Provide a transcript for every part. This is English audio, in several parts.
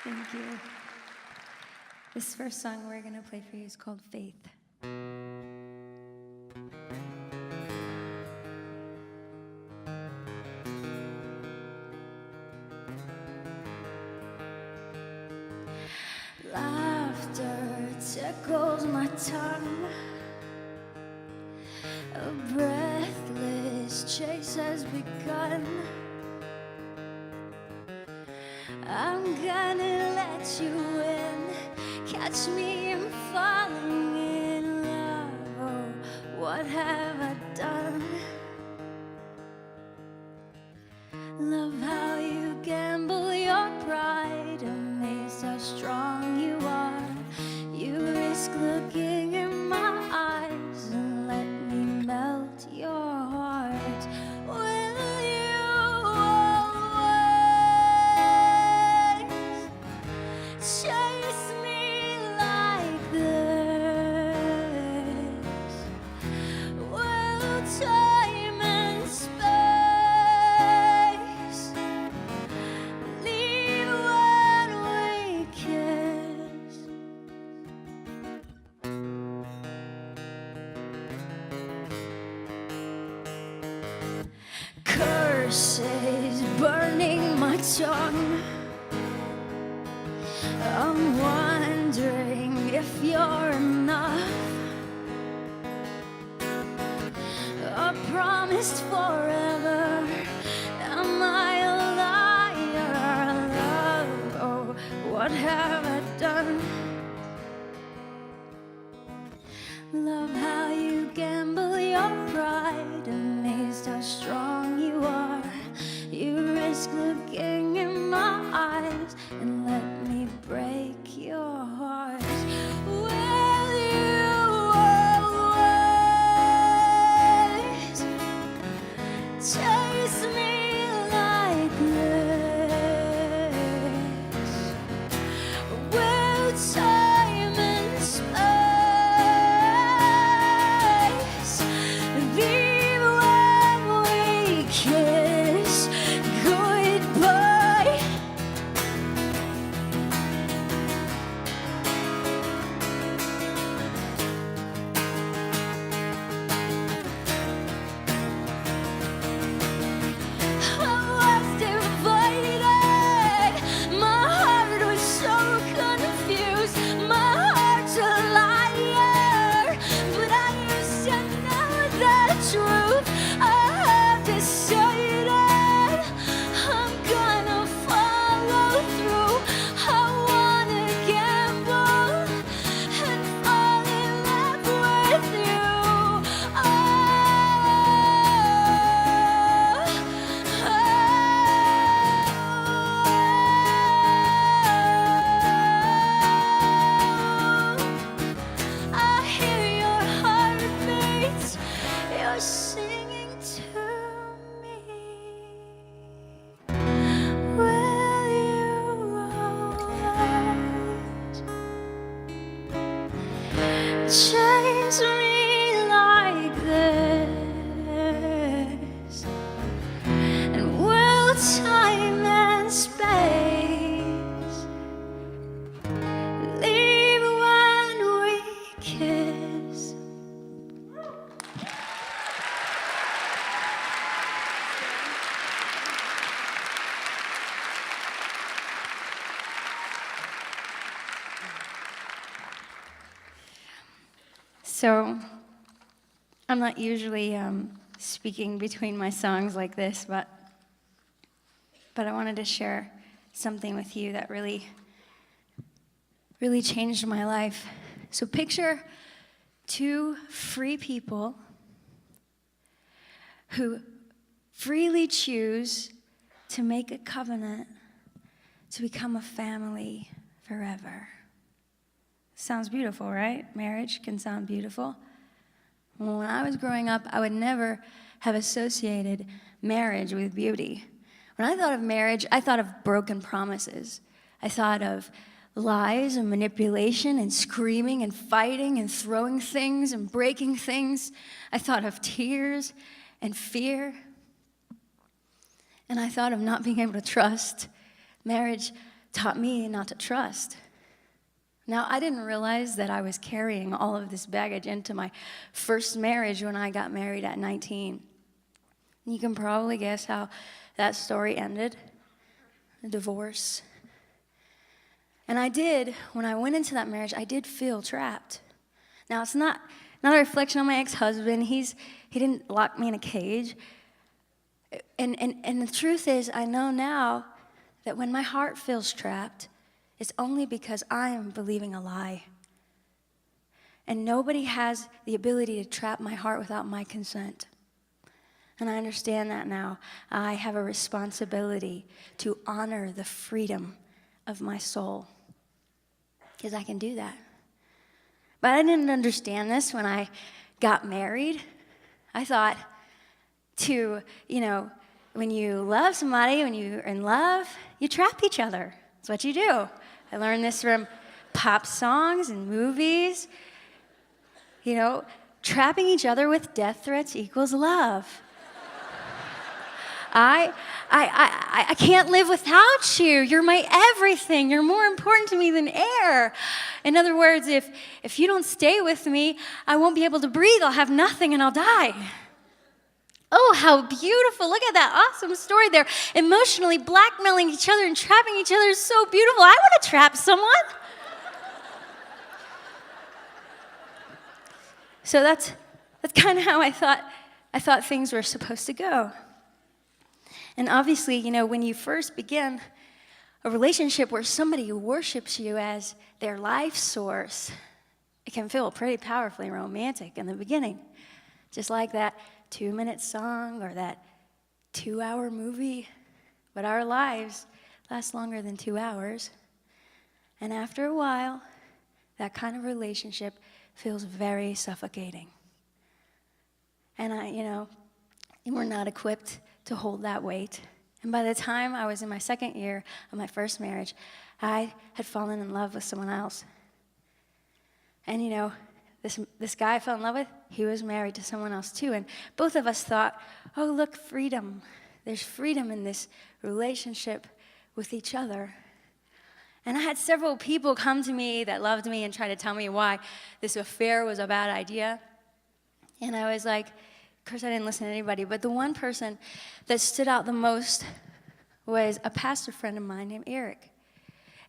Thank you. This first song we're going to play for you is called Faith. Laughter tickles my tongue. A breathless chase has begun. I'm gonna let you in. Catch me in falling in love. Oh, what have I done? Love how you gamble your pride. Amazed how strong you are. You risk looking in my eyes and let me melt your heart. Will you always chase me like this? Will time and space leave when we kiss? Curses burning my tongue. I'm wondering if you're enough. I promised forever. Am I a liar? Love, oh, what have I done? Love how you gamble your pride. Amazed how strong you are. You risk looking in my eyes and let me break your heart. Will you always chase me like this? Will time and space be when we kiss goodbye? I was divided. My heart was so confused. My heart's a liar, but I used to know the truth. I have decided I'm gonna follow through. I wanna gamble and fall in love with you. I hear your heartbeats. You're singing to me. Will you always chase me like this? And will time and space leave when we kiss? So, I'm not usually speaking between my songs like this, but I wanted to share something with you that really changed my life. So picture two free people who freely choose to make a covenant to become a family forever. Sounds beautiful, right? Marriage can sound beautiful. Well, when I was growing up, I would never have associated marriage with beauty. When I thought of marriage, I thought of broken promises. I thought of lies and manipulation and screaming and fighting and throwing things and breaking things. I thought of tears and fear. And I thought of not being able to trust. Marriage taught me not to trust. Now, I didn't realize that I was carrying all of this baggage into my first marriage when I got married at 19. You can probably guess how that story ended. A divorce. And when I went into that marriage, I did feel trapped. Now, it's not a reflection on my ex-husband. He didn't lock me in a cage. And the truth is, I know now that when my heart feels trapped, it's only because I am believing a lie. And nobody has the ability to trap my heart without my consent. And I understand that now. I have a responsibility to honor the freedom of my soul, because I can do that. But I didn't understand this when I got married. I thought when you love somebody, when you're in love, you trap each other. That's what you do. I learned this from pop songs and movies. Trapping each other with death threats equals love. I can't live without you. You're my everything. You're more important to me than air. In other words, if you don't stay with me, I won't be able to breathe. I'll have nothing and I'll die. Oh, how beautiful. Look at that awesome story there. Emotionally blackmailing each other and trapping each other is so beautiful. I want to trap someone. So that's kind of how I thought things were supposed to go. And obviously, when you first begin a relationship where somebody worships you as their life source, it can feel pretty powerfully romantic in the beginning. Just like that 2-minute song or that 2-hour movie. But our lives last longer than 2 hours. And after a while, that kind of relationship feels very suffocating. And we're not equipped to hold that weight. And by the time I was in my second year of my first marriage, I had fallen in love with someone else. And this guy I fell in love with, he was married to someone else too. And both of us thought, oh, look, freedom. There's freedom in this relationship with each other. And I had several people come to me that loved me and try to tell me why this affair was a bad idea. And I was like, of course I didn't listen to anybody, but the one person that stood out the most was a pastor friend of mine named Eric.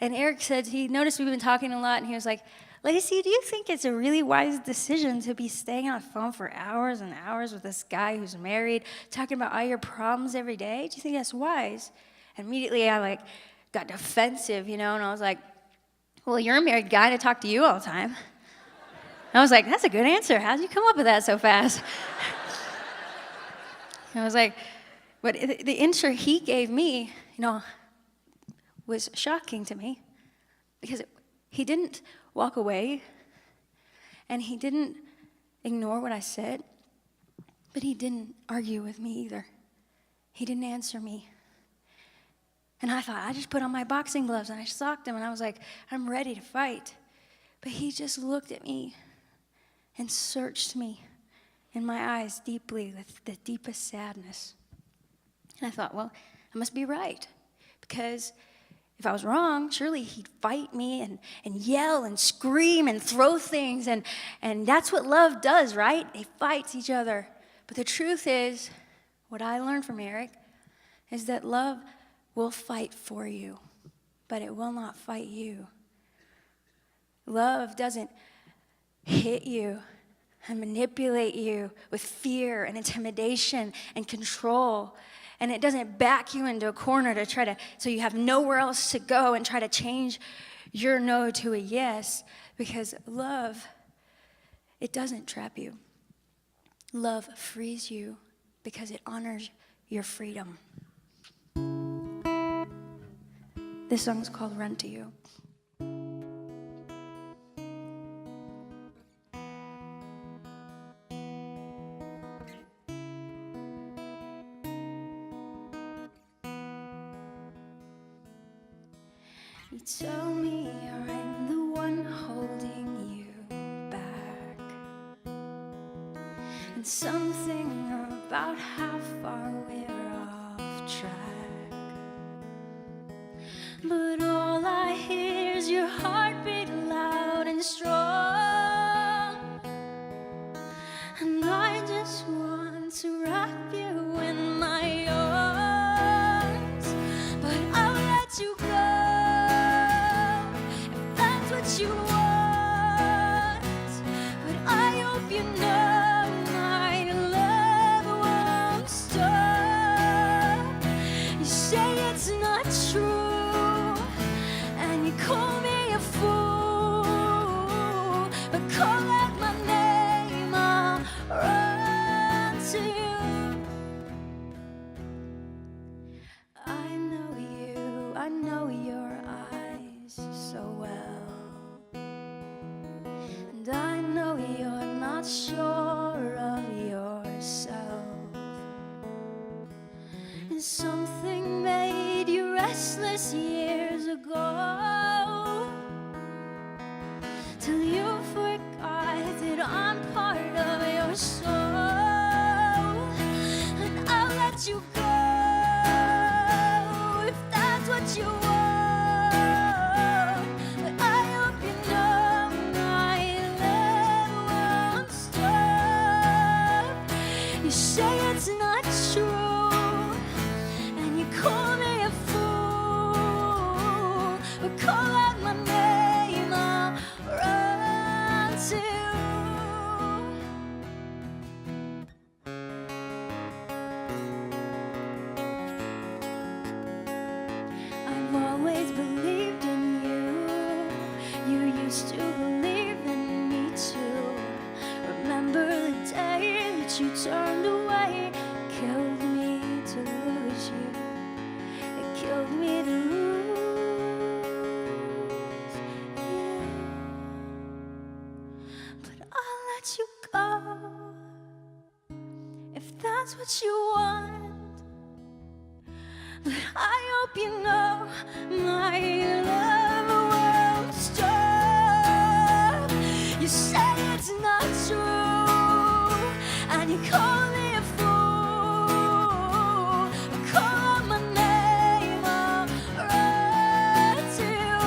And Eric said, he noticed we've been talking a lot, and he was like, Lacey, do you think it's a really wise decision to be staying on the phone for hours and hours with this guy who's married, talking about all your problems every day? Do you think that's wise? And immediately I got defensive, and I was like, well, you're a married guy, and I talk to you all the time. And I was like, that's a good answer. How'd you come up with that so fast? I was like, but the answer he gave me, was shocking to me, because he didn't walk away and he didn't ignore what I said, but he didn't argue with me either. He didn't answer me. And I thought, I just put on my boxing gloves and I socked him and I was like, I'm ready to fight. But he just looked at me and searched me in my eyes deeply with the deepest sadness. And I thought, well, I must be right, because if I was wrong, surely he'd fight me and yell and scream and throw things, and that's what love does, right? They fight each other. But the truth is, what I learned from Eric is that love will fight for you, but it will not fight you. Love doesn't hit you and manipulate you with fear and intimidation and control. And it doesn't back you into a corner so you have nowhere else to go and try to change your no to a yes. Because love, it doesn't trap you. Love frees you because it honors your freedom. This song is called Run to You. You tell me I'm the one holding you back, and something about how far we're off track. But all hears your heartbeat loud and strong. And I just want to wrap you in my arms, but I'll let you go if that's what you want. But I hope you know my love won't stop. You say it's not true, and you call me a fool, but call out my name, I'll run to you. I know your eyes so well, and I know you're not sure of yourself, and something made you restless years ago, till you forgot that I'm part of your soul. And I'll let you go if that's what you want, but I hope you know my love won't stop. You say it's not true, and you call me a fool, but call out my name, I'll run to you. I've always believed in you. You used to believe in me too. Remember the day that you turned away? It killed me to lose you. It killed me to lose you. But I'll let you go if that's what you want. But I hope you know my love won't stop. You say it's not true, and you call me a fool. Call out my name, I'll run to you.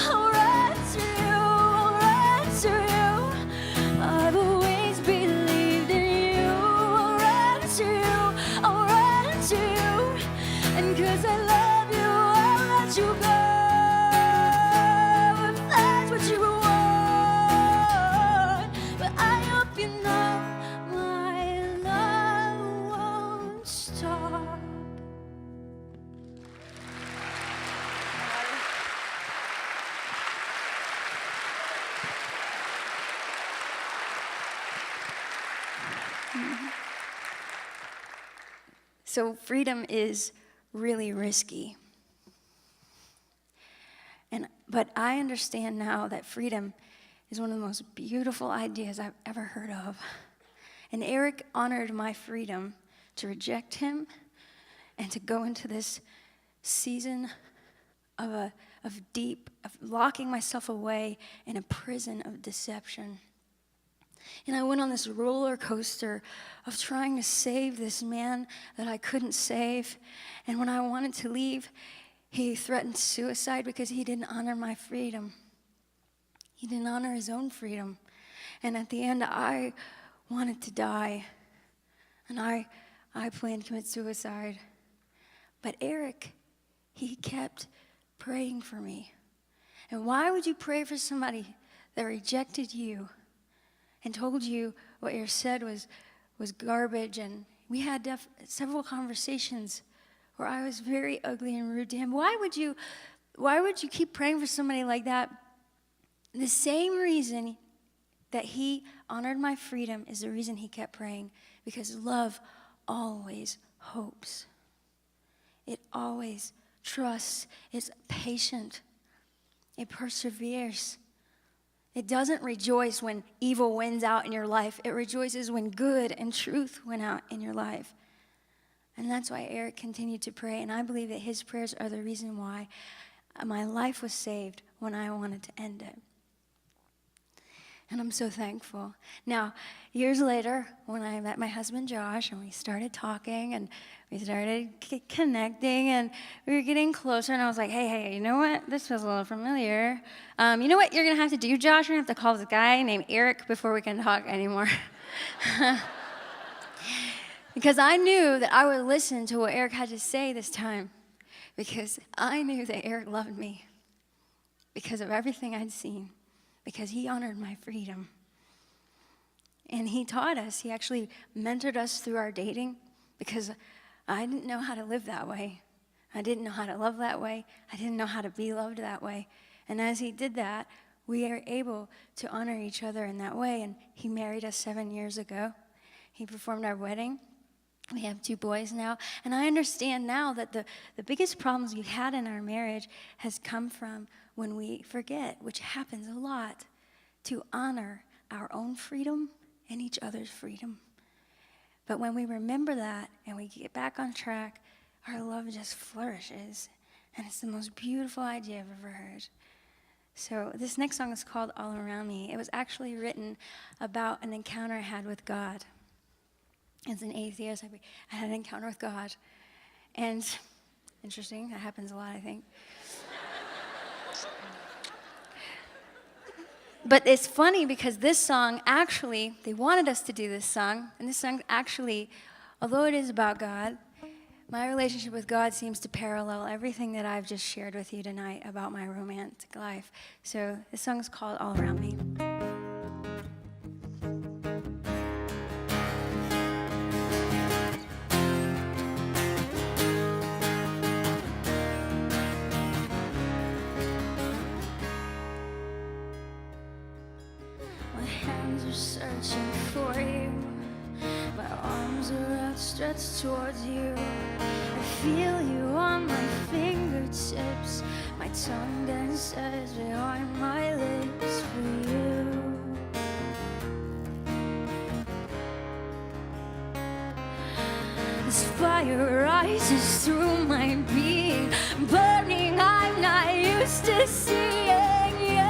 I'll run to you, I'll run to you. I've always believed in you. I'll run to you, I'll run to you. And 'cause I love you, I'll let you go if that's what you want. But I hope you know my love won't stop. So freedom is really risky. But I understand now that freedom is one of the most beautiful ideas I've ever heard of. And Eric honored my freedom to reject him and to go into this season of locking myself away in a prison of deception. And I went on this roller coaster of trying to save this man that I couldn't save. And when I wanted to leave, he threatened suicide because he didn't honor my freedom. He didn't honor his own freedom. And at the end, I wanted to die. And I planned to commit suicide. But Eric, he kept praying for me. And why would you pray for somebody that rejected you and told you what you said was garbage? And we had several conversations where I was very ugly and rude to him. Why would you keep praying for somebody like that? The same reason that he honored my freedom is the reason he kept praying, because love always hopes. It always trusts. It's patient. It perseveres. It doesn't rejoice when evil wins out in your life. It rejoices when good and truth win out in your life. And that's why Eric continued to pray. And I believe that his prayers are the reason why my life was saved when I wanted to end it. And I'm so thankful. Now, years later, when I met my husband, Josh, and we started talking, and we started connecting, and we were getting closer, and I was like, hey, you know what? This feels a little familiar. You know what you're going to have to do, Josh? You're going to have to call this guy named Eric before we can talk anymore. Because I knew that I would listen to what Eric had to say this time, because I knew that Eric loved me because of everything I'd seen, because he honored my freedom. And he taught us, he actually mentored us through our dating, because I didn't know how to live that way. I didn't know how to love that way. I didn't know how to be loved that way. And as he did that, we are able to honor each other in that way. And he married us 7 years ago. He performed our wedding. We have 2 boys now. And I understand now that the biggest problems we had in our marriage has come from when we forget, which happens a lot, to honor our own freedom and each other's freedom. But when we remember that and we get back on track, our love just flourishes. And it's the most beautiful idea I've ever heard. So this next song is called All Around Me. It was actually written about an encounter I had with God. As an atheist, I had an encounter with God. And interesting, that happens a lot, I think. But it's funny because this song actually, they wanted us to do this song, and this song actually, although it is about God, my relationship with God seems to parallel everything that I've just shared with you tonight about my romantic life. So this song is called All Around Me. Searching for you, my arms are outstretched towards you. I feel you on my fingertips, my tongue dances behind my lips for you. This fire rises through my being, burning. I'm not used to seeing you.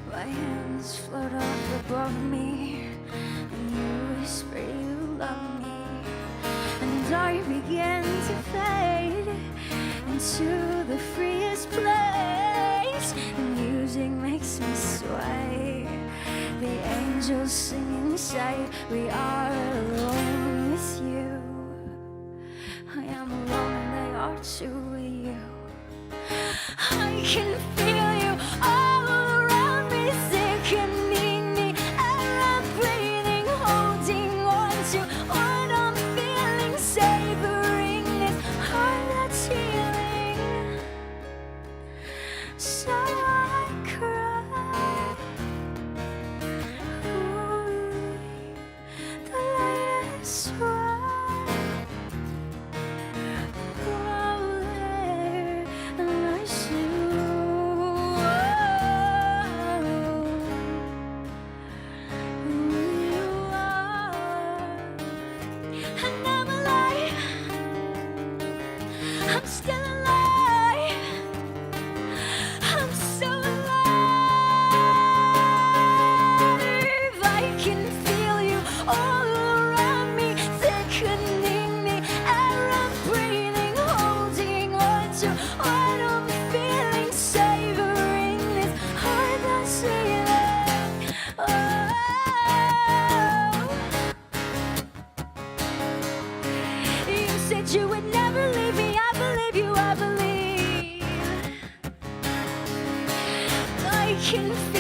My hands float up above me, and you whisper you love me, and I begin to fade into the freest place. The music makes me sway, the angels sing inside. We are alone with you. I am alone and they are too with you. I can feel you all around me, sickening me, and I'm breathing, holding on to what I'm feeling, savoring this heart that's healing. So I cry. Ooh, the light is bright. You would never leave me, I believe you, I believe. I can feel